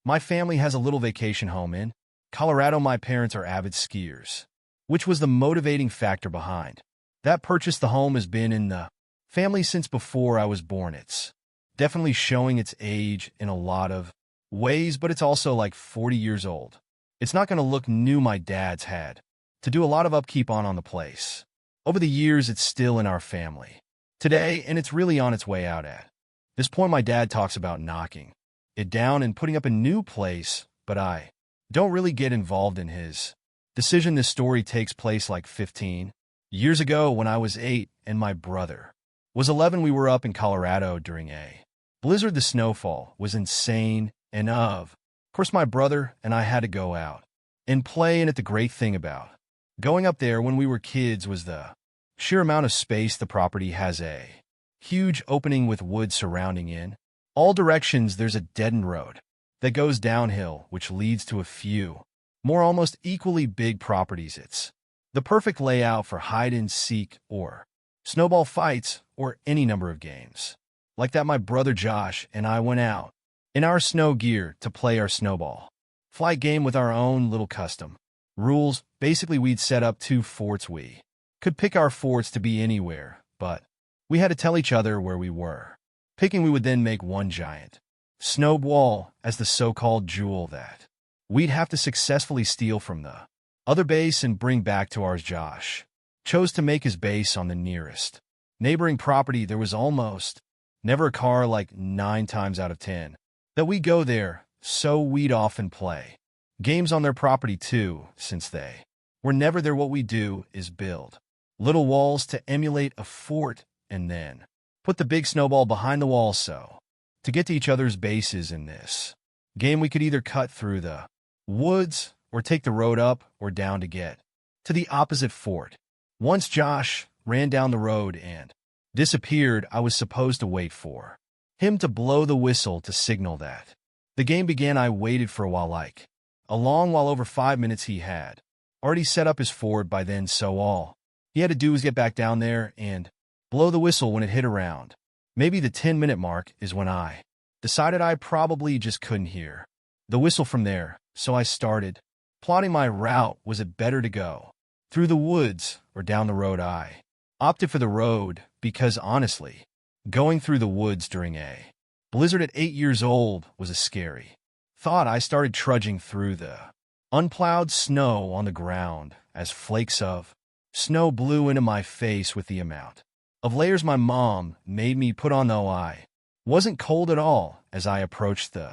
My family has a little vacation home in Colorado. My parents are avid skiers, which was the motivating factor behind that purchase. The home has been in the family since before I was born. It's definitely showing its age in a lot of ways, but it's also like 40 years old. It's not going to look new. My dad's had to do a lot of upkeep on the place. Over the years, it's still in our family today, and it's really on its way out. At this point, my dad talks about knocking it down and putting up a new place, but I don't really get involved in his decision. This story takes place like 15 years ago when I was 8 and my brother was 11. We were up in Colorado during a blizzard. The snowfall was insane, and of course my brother and I had to go out and play in it. The great thing about going up there when we were kids was the sheer amount of space. The property has a huge opening with wood surrounding in all directions. There's a dead-end road that goes downhill, which leads to a few more almost equally big properties. It's the perfect layout for hide-and-seek or snowball fights or any number of games like that. My brother Josh and I went out in our snow gear to play our snowball flight game with our own little custom rules. Basically, we'd set up 2 forts. We could pick our forts to be anywhere, but we had to tell each other where we were picking. We would then make one giant snowball as the so-called jewel that we'd have to successfully steal from the other base and bring back to ours. Josh chose to make his base on the nearest neighboring property. There was almost never a car, like 9 times out of 10, that we go there, so we'd often play games on their property too, since they were never there. What we do is build little walls to emulate a fort and then put the big snowball behind the wall. So to get to each other's bases in this game, we could either cut through the woods or take the road up or down to get to the opposite fort. Once Josh ran down the road and disappeared, I was supposed to wait for him to blow the whistle to signal that the game began. I waited for a while, like a long while, over 5 minutes. He had already set up his fort by then, so all he had to do was get back down there and blow the whistle. When it hit around maybe the 10-minute mark is when I decided I probably just couldn't hear the whistle from there, so I started plotting my route. Was it better to go through the woods or down the road? I opted for the road because, honestly, going through the woods during a blizzard at 8 years old was a scary thought. I started trudging through the unplowed snow on the ground as flakes of snow blew into my face with the amount of layers my mom made me put on, though I wasn't cold at all. As I approached the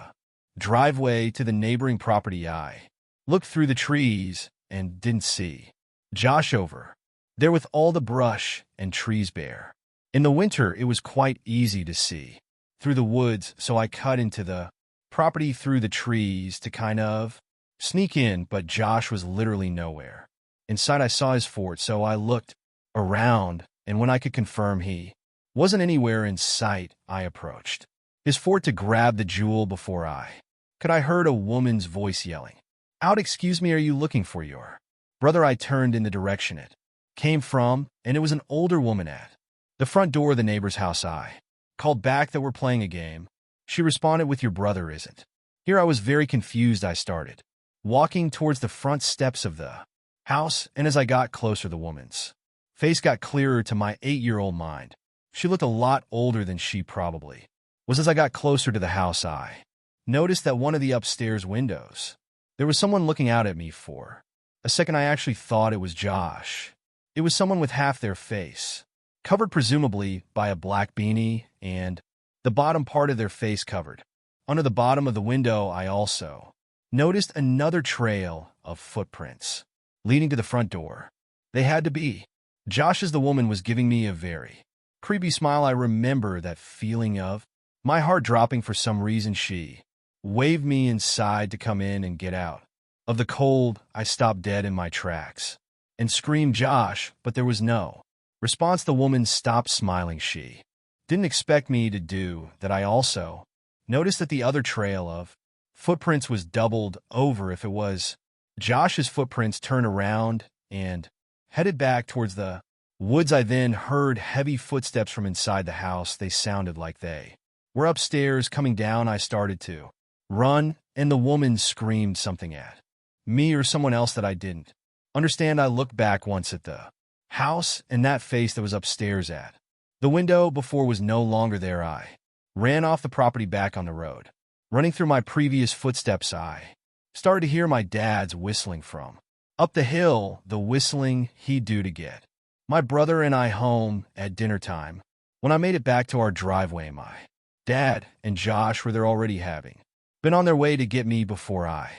driveway to the neighboring property, I looked through the trees and didn't see Josh over there with all the brush and trees bare. In the winter, it was quite easy to see through the woods, so I cut into the property through the trees to kind of sneak in, but Josh was literally nowhere inside. I saw his fort, so I looked around, and when I could confirm he wasn't anywhere in sight, I approached his fort to grab the jewel. Before I heard a woman's voice yelling out, "Excuse me, are you looking for your brother?" I turned in the direction it came from, and it was an older woman at the front door of the neighbor's house. I called back that we're playing a game. She responded with, "Your brother isn't here." I was very confused. I started walking towards the front steps of the house, and as I got closer, the woman's face got clearer to my 8-year-old mind. She looked a lot older than she probably was. As I got closer to the house, I noticed that one of the upstairs windows, there was someone looking out at me. For a second, I actually thought it was Josh. It was someone with half their face covered, presumably by a black beanie, and the bottom part of their face covered. Under the bottom of the window, I also noticed another trail of footprints leading to the front door. They had to be Josh's. The woman was giving me a very creepy smile. I remember that feeling of my heart dropping. For some reason, she waved me inside to come in and get out of the cold. I stopped dead in my tracks and screamed, "Josh," but there was no response. The woman stopped smiling. She didn't expect me to do that. I also noticed that the other trail of footprints was doubled over. If it was Josh's footprints, turned around and headed back towards the woods. I then heard heavy footsteps from inside the house. They sounded like they were upstairs coming down. I started to run, and the woman screamed something at me or someone else that I didn't understand. I looked back once at the house and that face that was upstairs at the window before was no longer there. I ran off the property back on the road. Running through my previous footsteps, I started to hear my dad's whistling from up the hill, the whistling he'd do to get my brother and I home at dinner time. When I made it back to our driveway, my dad and Josh were there already, having been on their way to get me before I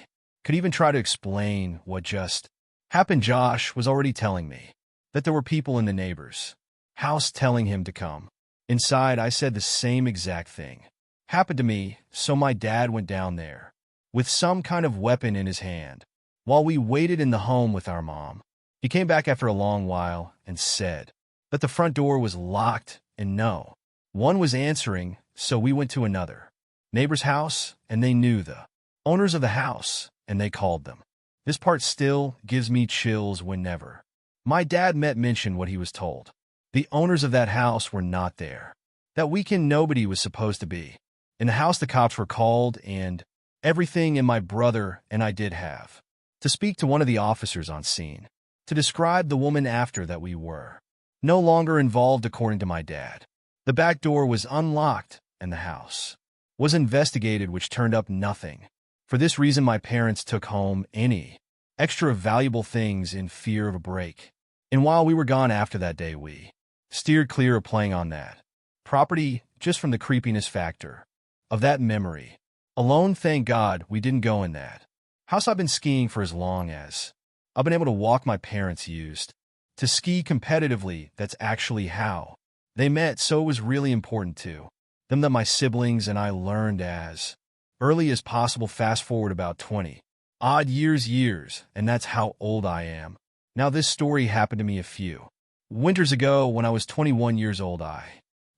could even try to explain what just happened. Josh was already telling me that there were people in the neighbor's house telling him to come inside. I said the same exact thing happened to me, so my dad went down there with some kind of weapon in his hand. While we waited in the home with our mom, he came back after a long while and said that the front door was locked and no one was answering, so we went to another neighbor's house and they knew the owners of the house and they called them. This part still gives me chills whenever my dad mentioned what he was told. The owners of that house were not there. That weekend nobody was supposed to be in the house. The cops were called and everything, and my brother and I did have to speak to one of the officers on scene to describe the woman. After that, we were no longer involved, according to my dad. The back door was unlocked and the house was investigated, which turned up nothing. For this reason, my parents took home any extra valuable things in fear of a break. And while we were gone after that day, we steered clear of playing on that property just from the creepiness factor of that memory alone. Thank God we didn't go in that house. I've been skiing for as long as I've been able to walk. My parents used to ski competitively. That's actually how they met, so it was really important to them that my siblings and I learned as early as possible. Fast forward about 20 odd years, and that's how old I am now. This story happened to me a few winters ago when I was 21 years old. I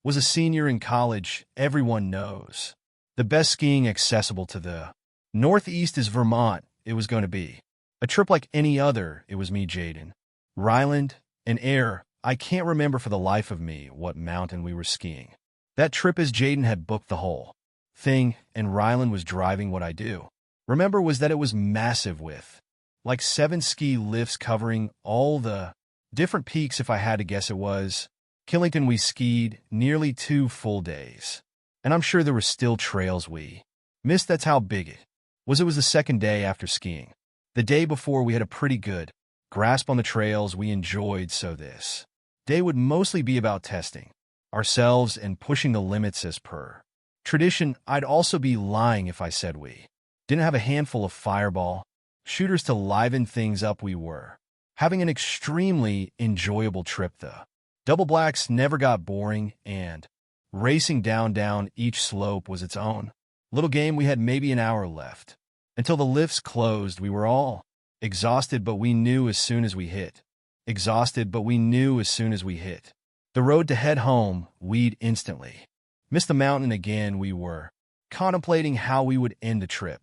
was a senior in college. Everyone knows the best skiing accessible to the Northeast is Vermont. It was going to be a trip like any other. It was me, Jaden, Ryland, and Air. I can't remember for the life of me what mountain we were skiing that trip, as Jaden had booked the whole thing and Ryland was driving. What I do remember was that it was massive, with like 7 ski lifts covering all the different peaks. If I had to guess, it was Killington. We skied nearly 2 full days, and I'm sure there were still trails we missed. That's how big it was. It was the second day after skiing. The day before, we had a pretty good grasp on the trails we enjoyed, so this day would mostly be about testing ourselves and pushing the limits as per tradition. I'd also be lying if I said we didn't have a handful of fireball shooters to liven things up. We were having an extremely enjoyable trip. The double blacks never got boring, and racing down each slope was its own little game. We had maybe an hour left until the lifts closed. We were all exhausted, but we knew as soon as we hit the road to head home, we'd instantly miss the mountain again. We were contemplating how we would end the trip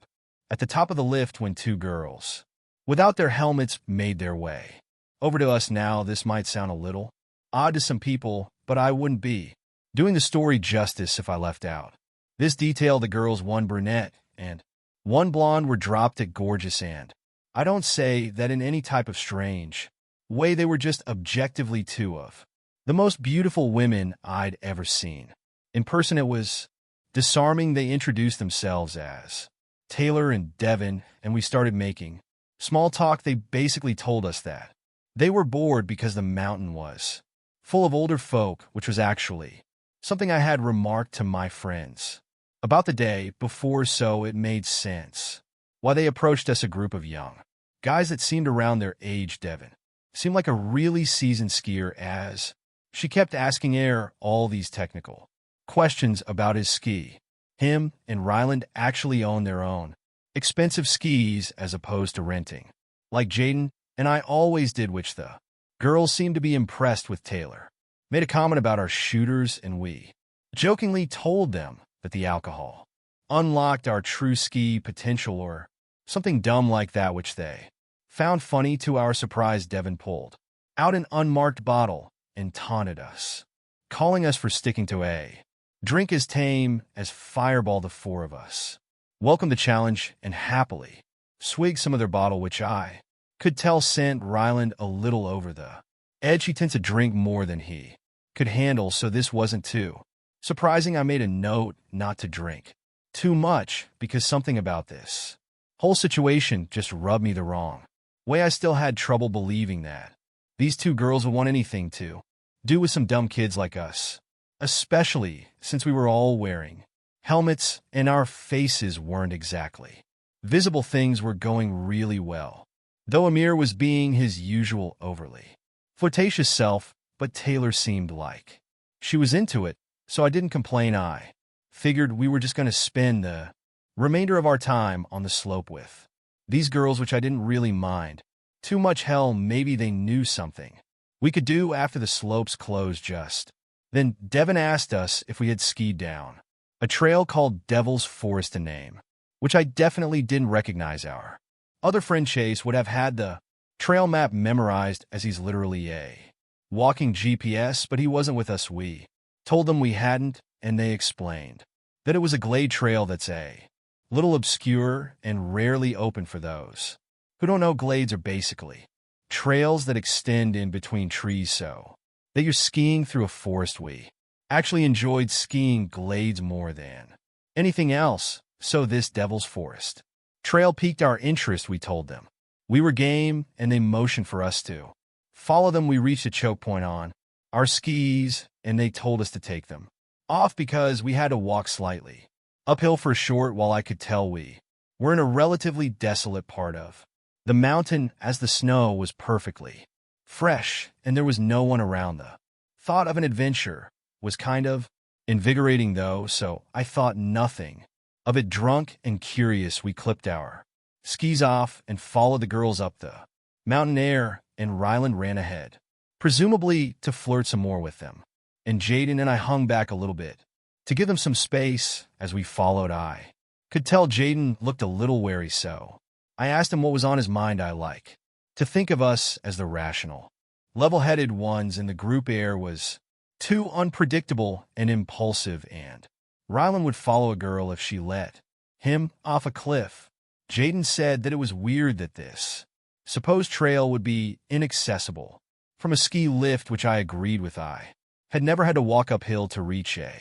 at the top of the lift when 2 girls without their helmets made their way over to us. Now, this might sound a little odd to some people, but I wouldn't be doing the story justice if I left out this detail. The girls, 1 brunette and 1 blonde, were dropped at gorgeous, and I don't say that in any type of strange way. They were just objectively 2 of the most beautiful women I'd ever seen in person. It was disarming. They introduced themselves as Taylor and Devin, and we started making small talk. They basically told us that they were bored because the mountain was full of older folk, which was actually something I had remarked to my friends about the day before, so it made sense why they approached us. A group of young guys that seemed around their age. Devin seemed like a really seasoned skier, as she kept asking Air all these technical questions about his ski. Him and Ryland actually owned their own expensive skis as opposed to renting, like Jaden and I always did, which the girls seemed to be impressed with. Taylor made a comment about our shooters, and we jokingly told them that the alcohol unlocked our true ski potential or something dumb like that, which they found funny. To our surprise, Devin pulled out an unmarked bottle and taunted us, calling us for sticking to a drink as tame as Fireball. The 4 of us welcomed the challenge and happily swigged some of their bottle, which I could tell sent Ryland a little over the edge. He tends to drink more than he could handle, so this wasn't too surprising. I made a note not to drink too much because something about this whole situation just rubbed me the wrong way. I still had trouble believing that these two girls would want anything to do with some dumb kids like us, especially since we were all wearing helmets and our faces weren't exactly visible. Things were going really well, though Amir was being his usual overly flirtatious self, but Taylor seemed like she was into it, so I didn't complain. I figured we were just going to spend the remainder of our time on the slope with these girls, which I didn't really mind too much. Hell, maybe they knew something we could do after the slopes closed. Just then, Devin asked us if we had skied down a trail called Devil's Forest, a name which I definitely didn't recognize. Our other friend Chase would have had the trail map memorized, as he's literally a walking GPS, but he wasn't with us. We told them we hadn't, and they explained that it was a glade trail that's a little obscure and rarely open. For those who don't know, glades are basically trails that extend in between trees so that you're skiing through a forest. We actually enjoyed skiing glades more than anything else, so this Devil's Forest trail piqued our interest. We told them we were game, and they motioned for us to follow them. We reached a choke point on our skis, and they told us to take them off because we had to walk slightly uphill for a short while. I could tell we were in a relatively desolate part of the mountain, as the snow was perfectly fresh and there was no one around. The thought of an adventure was kind of invigorating, though, so I thought nothing of it. Drunk and curious, we clipped our skis off and followed the girls up the mountain air, and Ryland ran ahead, presumably to flirt some more with them, and Jaden and I hung back a little bit to give them some space. As we followed, I could tell Jaden looked a little wary, so I asked him what was on his mind. I like to think of us as the rational, level-headed ones in the group. Air was too unpredictable and impulsive, and Ryland would follow a girl if she let him off a cliff. Jaden said that it was weird that this supposed trail would be inaccessible from a ski lift, which I agreed with. I had never had to walk uphill to reach a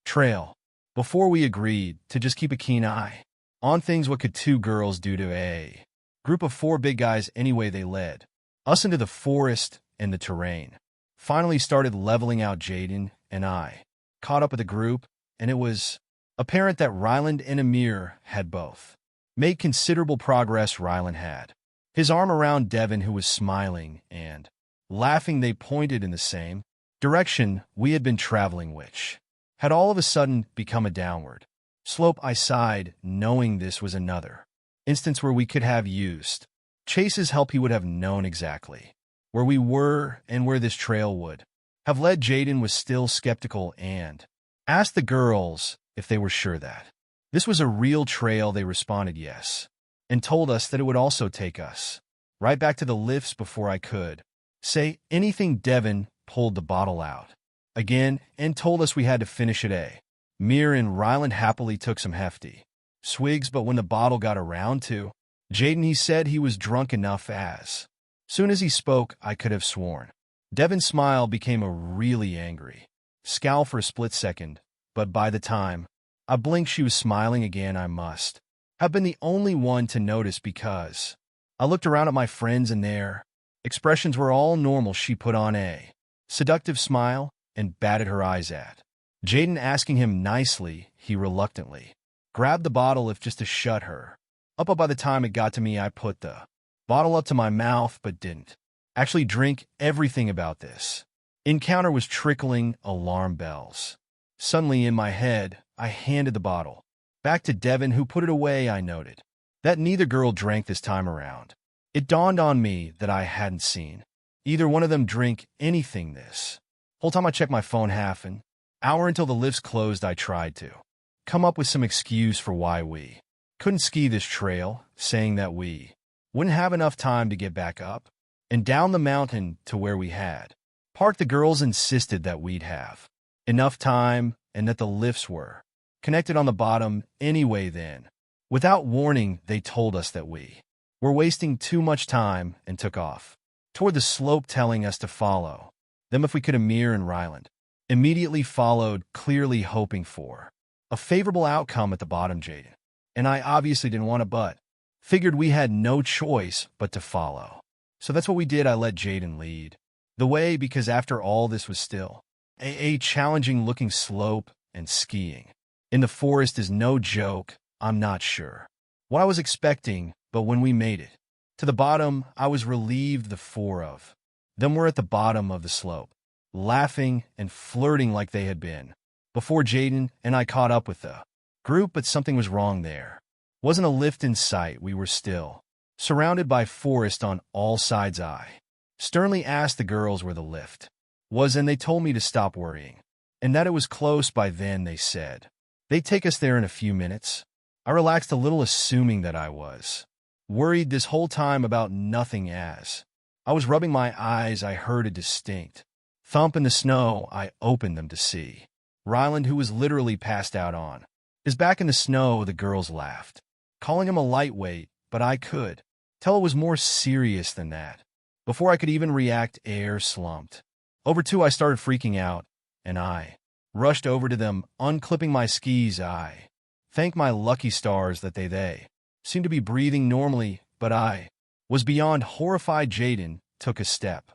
trail before. We agreed to just keep a keen eye on things. What could two girls do to a group of four big guys anyway? They led us into the forest, and the terrain finally started leveling out. Jaden and I caught up with the group, and it was apparent that Ryland and Amir had both made considerable progress. Ryland had his arm around Devin, who was smiling and laughing. They pointed in the same direction we had been traveling, which had all of a sudden become a downward slope. I sighed, knowing this was another instance where we could have used Chase's help. He would have known exactly where we were and where this trail would have led. Jaden was still skeptical and asked the girls if they were sure that this was a real trail. They responded yes, and told us that it would also take us right back to the lifts. Before I could say anything, Devin pulled the bottle out again and told us we had to finish it. Amir and Ryland happily took some hefty swigs, but when the bottle got around to Jaden, he said he was drunk enough. As soon as he spoke, I could have sworn Devin's smile became a really angry scowl for a split second, but by the time I blinked, she was smiling again. I must have been the only one to notice because I looked around at my friends and their expressions were all normal. She put on a seductive smile and batted her eyes at Jaden, asking him nicely. He reluctantly grabbed the bottle if just to shut her up. By the time it got to me, I put the bottle up to my mouth but didn't actually drink everything. About this encounter was trickling alarm bells. Suddenly in my head, I handed the bottle back to Devin, who put it away. I noted that neither girl drank this time around. It dawned on me that I hadn't seen either one of them drink anything this whole time. I checked my phone. Half an hour until the lifts closed. I tried to come up with some excuse for why we couldn't ski this trail, saying that we wouldn't have enough time to get back up and down the mountain to where we had parked. The girls insisted that we'd have enough time and that the lifts were connected on the bottom anyway. Then Without warning, they told us that we were wasting too much time and took off toward the slope, telling us to follow them if we could. Amir and Ryland immediately followed, clearly hoping for a favorable outcome at the bottom. Jaden and I obviously didn't want to, but figured we had no choice but to follow. So that's what we did. I let Jaden lead the way because after all, this was still a challenging looking slope, and skiing in the forest is no joke. I'm not sure what I was expecting, but when we made it to the bottom, I was relieved. The four of them were at the bottom of the slope, laughing and flirting like they had been before Jaden and I caught up with the group, but something was wrong. There wasn't a lift in sight. We were still surrounded by forest on all sides. I sternly asked the girls where the lift was, and they told me to stop worrying and that it was close by. Then they said they'd take us there in a few minutes. I relaxed a little, assuming that I was worried this whole time about nothing. As I was rubbing my eyes, I heard a distinct thump in the snow. I opened them to see Ryland, who was literally passed out on his back in the snow. The girls laughed, calling him a lightweight, but I could tell it was more serious than that. Before I could even react, air slumped over too. I started freaking out, and I rushed over to them, unclipping my skis. I thanked my lucky stars that they seemed to be breathing normally, but I was beyond horrified. Jaden took a step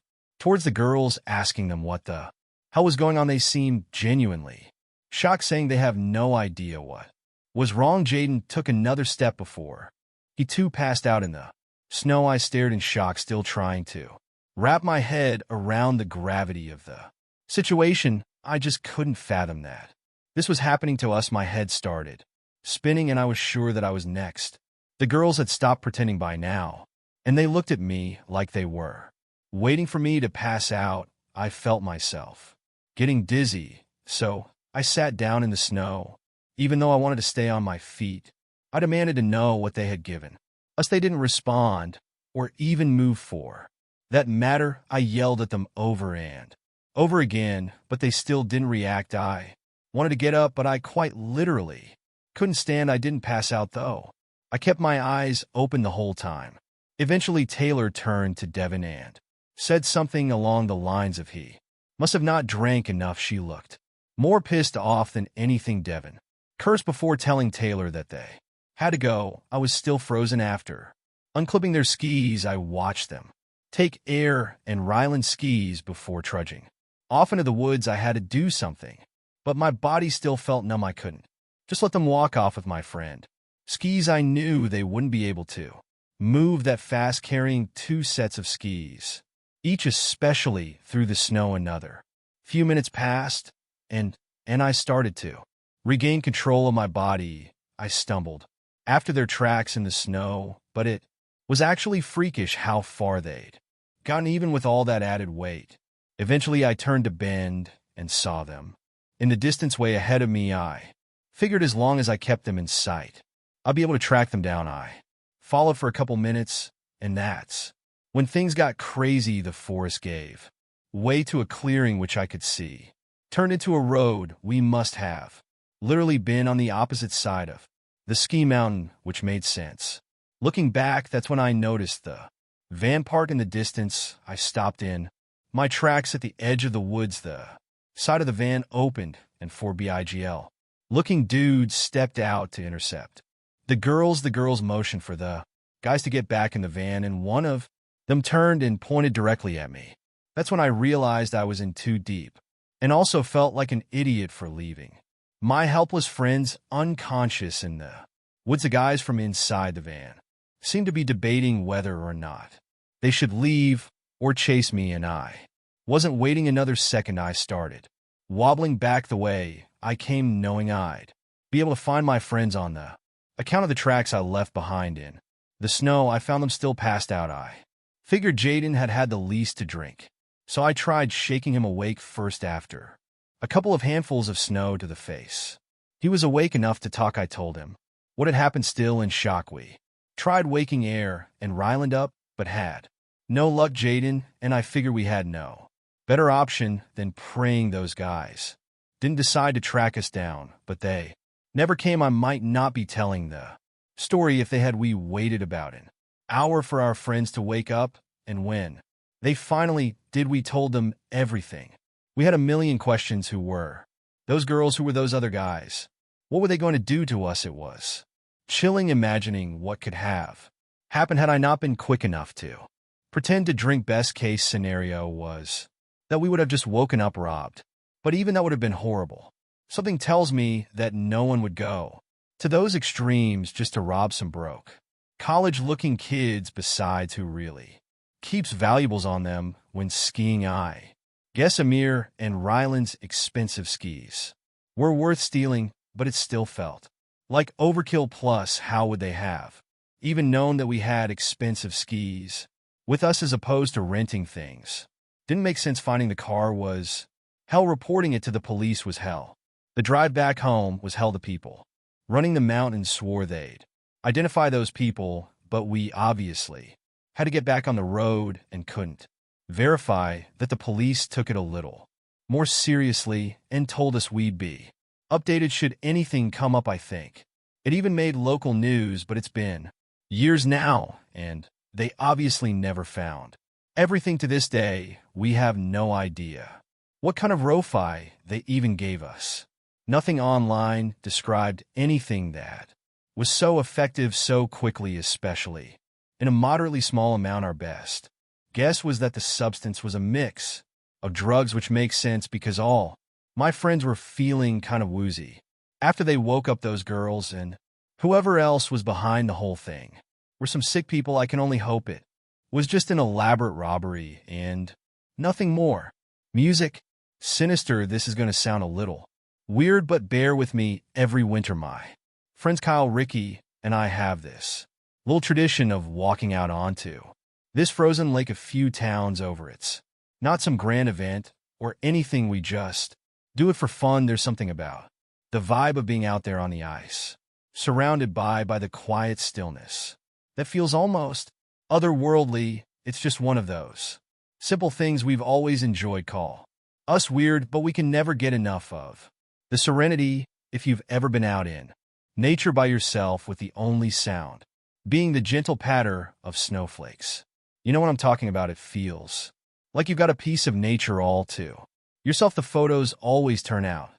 towards the girls, asking them what the hell was going on. They seemed genuinely shocked, saying they have no idea what was wrong. Jaden took another step before he too passed out in the snow. I stared in shock, still trying to wrap my head around the gravity of the situation. I just couldn't fathom that this was happening to us. My head started spinning, and I was sure that I was next. The girls had stopped pretending by now, and they looked at me like they were waiting for me to pass out. I felt myself getting dizzy, so I sat down in the snow, even though I wanted to stay on my feet. I demanded to know what they had given us. They didn't respond or even move for that matter. I yelled at them over and over again, but they still didn't react. I wanted to get up, but I quite literally couldn't stand. I didn't pass out, though. I kept my eyes open the whole time. Eventually, Taylor turned to Devin and said something along the lines of, "He must have not drank enough." She looked more pissed off than anything. Devin cursed before telling Taylor that they had to go. I was still frozen. After unclipping their skis, I watched them take air and Ryland's skis before trudging off into the woods. I had to do something, but my body still felt numb. I couldn't just let them walk off with my friend skis. I knew they wouldn't be able to move that fast carrying two sets of skis, each, especially through the snow. Another few minutes passed, and I started to regain control of my body. I stumbled after their tracks in the snow, but it was actually freakish how far they'd gotten even with all that added weight. Eventually, I turned to bend and saw them in the distance way ahead of me. I figured as long as I kept them in sight, I'd be able to track them down. I followed for a couple minutes, and that's when things got crazy. The forest gave way to a clearing which I could see turned into a road. We must have literally been on the opposite side of the ski mountain, which made sense. Looking back, that's when I noticed the van park in the distance. I stopped in my tracks at the edge of the woods. The side of the van opened, and four BIGL-looking dudes stepped out to intercept the girls. The girls motioned for the guys to get back in the van, and one of them turned and pointed directly at me. That's when I realized I was in too deep, and also felt like an idiot for leaving my helpless friends unconscious in the woods. The guys from inside the van seemed to be debating whether or not they should leave or chase me, and I wasn't waiting another second. I started wobbling back the way I came, knowing I'd be able to find my friends on the account of the tracks I left behind in the snow. I found them still passed out. I figured Jaden had had the least to drink, so I tried shaking him awake first. After a couple of handfuls of snow to the face, he was awake enough to talk. I told him what had happened, still in shock. We tried waking Air and Ryland up, but had no luck. Jaden and I figured we had no better option than praying those guys didn't decide to track us down, but they never came. I might not be telling the story if they had we waited about an hour for our friends to wake up, and when they finally did, we told them everything. We had a million questions. Who were those girls? Who were those other guys? What were they going to do to us? It was chilling imagining what could have happened had I not been quick enough to pretend to drink. Best case scenario was that we would have just woken up robbed. But even that would have been horrible. Something tells me that no one would go to those extremes just to rob some broke, college-looking kids. Besides, who really keeps valuables on them when skiing? I guess Amir and Ryland's expensive skis were worth stealing, but it still felt like overkill. Plus, how would they have even known that we had expensive skis with us as opposed to renting things? Didn't make sense. Finding the car was hell. Reporting it to the police was hell. The drive back home was hell. The people running the mountains swore they'd identify those people, but we obviously had to get back on the road and couldn't verify that. The police took it a little more seriously and told us we'd be updated should anything come up. I think it even made local news, but it's been years now, and they obviously never found everything. To this day, we have no idea what kind of ROFI they even gave us. Nothing online described anything that was so effective so quickly, especially in a moderately small amount. Our best guess was that the substance was a mix of drugs, which makes sense because all my friends were feeling kind of woozy after they woke up. Those girls and whoever else was behind the whole thing were some sick people. I can only hope it was just an elaborate robbery and nothing more. Music, sinister. This is going to sound a little weird, but bear with me. Every winter, my friends Kyle, Ricky, and I have this little tradition of walking out onto this frozen lake a few towns over. It's not some grand event or anything. We just do it for fun. There's something about the vibe of being out there on the ice, surrounded by the quiet stillness that feels almost otherworldly. It's just one of those simple things we've always enjoyed. Call us weird, but we can never get enough of the serenity. If you've ever been out in nature by yourself with the only sound being the gentle patter of snowflakes, you know what I'm talking about. It feels like you've got a piece of nature all to yourself. The photos always turn out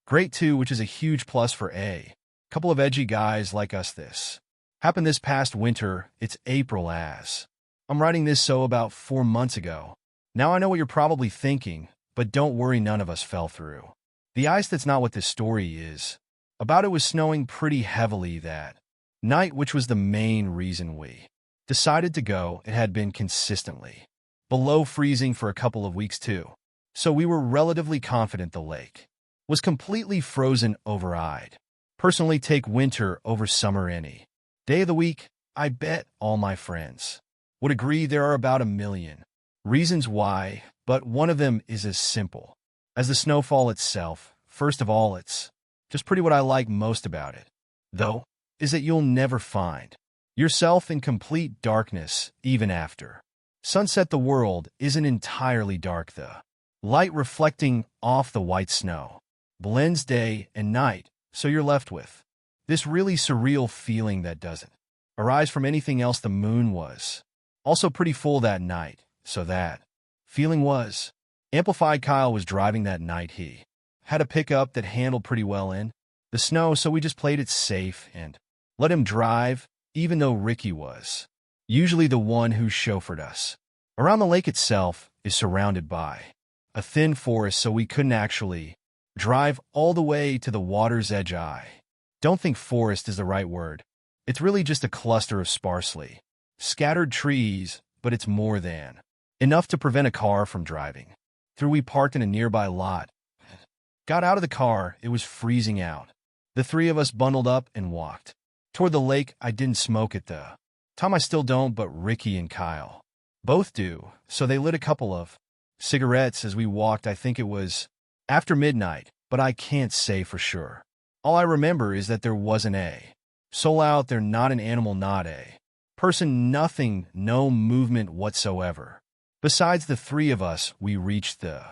great too, which is a huge plus for a couple of edgy guys like us. This happened this past winter. It's April as I'm writing this, so about 4 months ago. Now I know what you're probably thinking, but don't worry, none of us fell through the ice. That's not what this story is about. It was snowing pretty heavily that night, which was the main reason we decided to go. It had been consistently below freezing for a couple of weeks too, so we were relatively confident the lake was completely frozen over. I'd personally take winter over summer any day of the week. I bet all my friends would agree. There are about a million reasons why, but one of them is as simple as the snowfall itself. First of all, it's just pretty. What I like most about it, though, is that you'll never find yourself in complete darkness even after sunset. The world isn't entirely dark. The light reflecting off the white snow blends day and night, so you're left with this really surreal feeling that doesn't arise from anything else. The moon was also pretty full that night, so that feeling was amplified. Kyle was driving that night. He had a pickup that handled pretty well in the snow, so we just played it safe and let him drive, even though Ricky was usually the one who chauffeured us. Around the lake itself is surrounded by a thin forest, so we couldn't actually drive all the way to the water's edge. I don't think forest is the right word. It's really just a cluster of sparsely scattered trees, but it's more than enough to prevent a car from driving through. We parked in a nearby lot, got out of the car. It was freezing out. The three of us bundled up and walked toward the lake. I didn't smoke at the time. I still don't, but Ricky and Kyle both do, so they lit a couple of cigarettes as we walked. I think it was after midnight, but I can't say for sure. All I remember is that there wasn't a soul out there, not an animal, not a person, nothing, no movement whatsoever. Besides the three of us, we reached the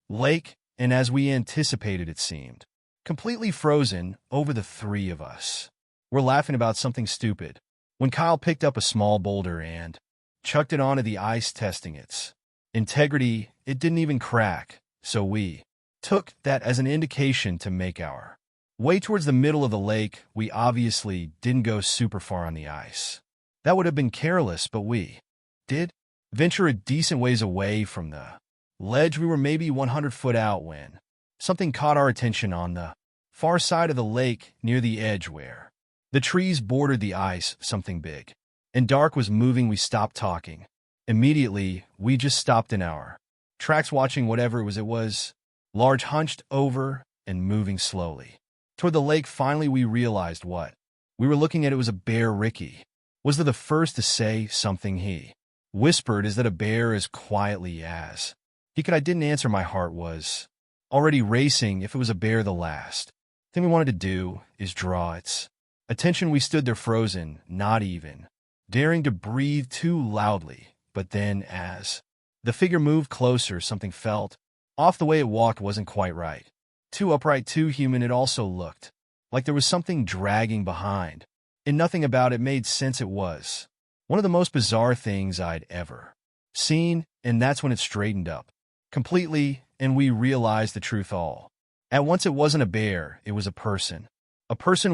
lake, and as we anticipated, it seemed completely frozen over the three of us. We're laughing about something stupid when Kyle picked up a small boulder and chucked it onto the ice, testing its integrity. It didn't even crack, so we took that as an indication to make our way towards the middle of the lake. We obviously didn't go super far on the ice. That would have been careless, but we did venture a decent ways away from the ledge. We were maybe 100 foot out when something caught our attention on the far side of the lake near the edge where the trees bordered the ice. Something big and dark was moving. We stopped talking. Immediately, we just stopped in our tracks, watching whatever it was. It was large, hunched over, and moving slowly toward the lake. Finally, we realized what we were looking at. It was a bear. Ricky was the first to say something. He whispered, "Is that a bear?" as quietly as he could. I didn't answer. My heart was already racing. If it was a bear, the last thing we wanted to do is draw its attention. We stood there frozen, not even daring to breathe too loudly. But then, as the figure moved closer, something felt off. The way it walked wasn't quite right. Too upright, too human. It also looked like there was something dragging behind, and nothing about it made sense. It was one of the most bizarre things I'd ever seen, and that's when it straightened up completely, and we realized the truth all at once. It wasn't a bear, it was a person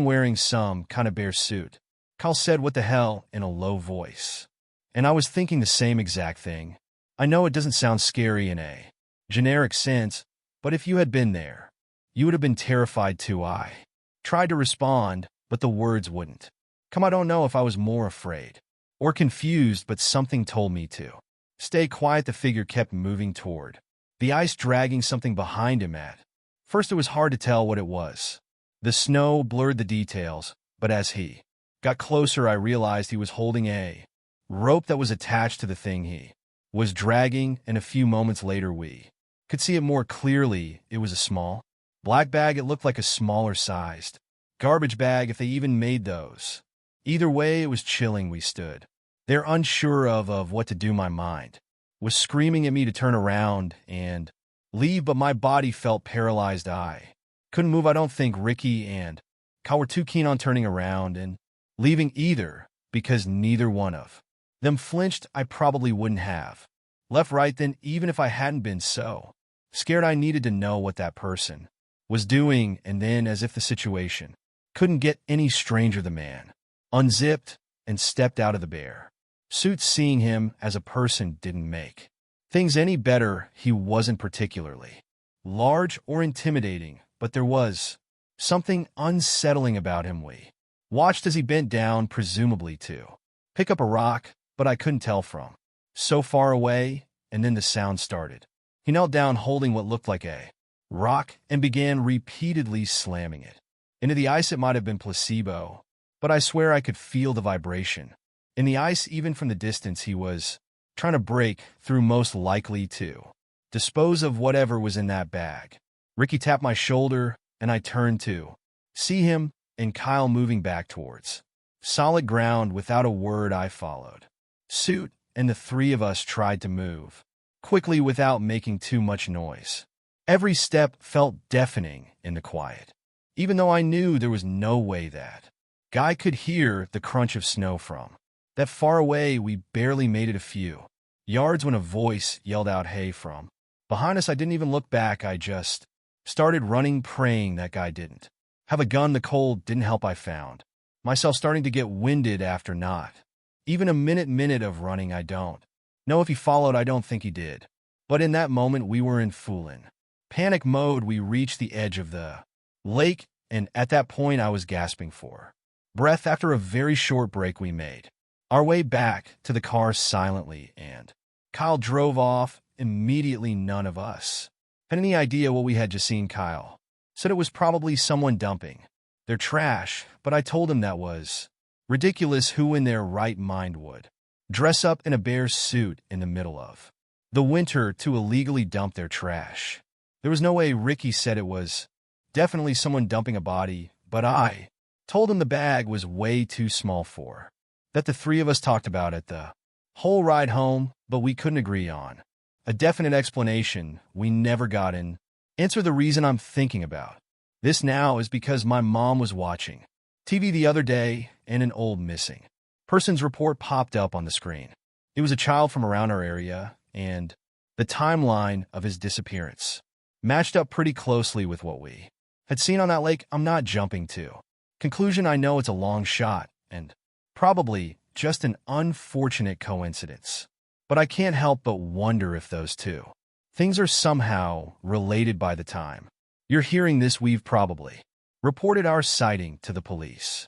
wearing some kind of bear suit. Kyle said, "What the hell?" in a low voice. And I was thinking the same exact thing. I know it doesn't sound scary in a generic sense, but if you had been there, you would have been terrified too. I tried to respond, but the words wouldn't come. I don't know if I was more afraid or confused, but something told me to stay quiet. The figure kept moving toward the ice, dragging something behind him. At first, it was hard to tell what it was. The snow blurred the details, but as he got closer, I realized he was holding a rope that was attached to the thing he was dragging, and a few moments later we could see it more clearly. It was a small black bag. It looked like a smaller sized garbage bag, if they even made those. Either way, it was chilling. We stood there unsure of what to do. My mind was screaming at me to turn around and leave, but my body felt paralyzed. I couldn't move. I don't think Ricky and Kyle were too keen on turning around and leaving either, because neither one of them flinched. I probably wouldn't have left right then, even if I hadn't been so scared. I needed to know what that person was doing, and then, as if the situation couldn't get any stranger, the man unzipped and stepped out of the bear suit. Seeing him as a person didn't make things any better. He wasn't particularly large or intimidating, but there was something unsettling about him. We watched as he bent down, presumably to pick up a rock, but I couldn't tell from so far away, and then the sound started. He knelt down, holding what looked like a rock, and began repeatedly slamming it into the ice. It might have been placebo, but I swear I could feel the vibration in the ice even from the distance. He was trying to break through, most likely to dispose of whatever was in that bag. Ricky tapped my shoulder, and I turned to see him and Kyle moving back towards solid ground. Without a word, I followed suit, and the three of us tried to move quickly without making too much noise. Every step felt deafening in the quiet, even though I knew there was no way that guy could hear the crunch of snow from that far away. We barely made it a few yards when a voice yelled out, "Hey," from behind us. I didn't even look back. I just started running, praying that guy didn't have a gun. The cold didn't help. I found myself starting to get winded after not even a minute of running. I don't know if he followed. I don't think he did. But in that moment, we were in full-in panic mode. We reached the edge of the lake, and at that point, I was gasping for breath. After a very short break, we made our way back to the car silently, and Kyle drove off immediately. None of us had any idea what we had just seen. Kyle said it was probably someone dumping their trash, but I told him that was ridiculous. Who in their right mind would dress up in a bear suit in the middle of the winter to illegally dump their trash? There was no way. Ricky said it was definitely someone dumping a body, but I told him the bag was way too small for that. The three of us talked about it the whole ride home, but we couldn't agree on a definite explanation. We never got an answer. The reason I'm thinking about this now is because my mom was watching TV the other day, and an old missing person's report popped up on the screen. It was a child from around our area, and the timeline of his disappearance matched up pretty closely with what we had seen on that lake. I'm not jumping to conclusion. I know it's a long shot and probably just an unfortunate coincidence, but I can't help but wonder if those two things are somehow related. By the time you're hearing this, we've probably reported our sighting to the police.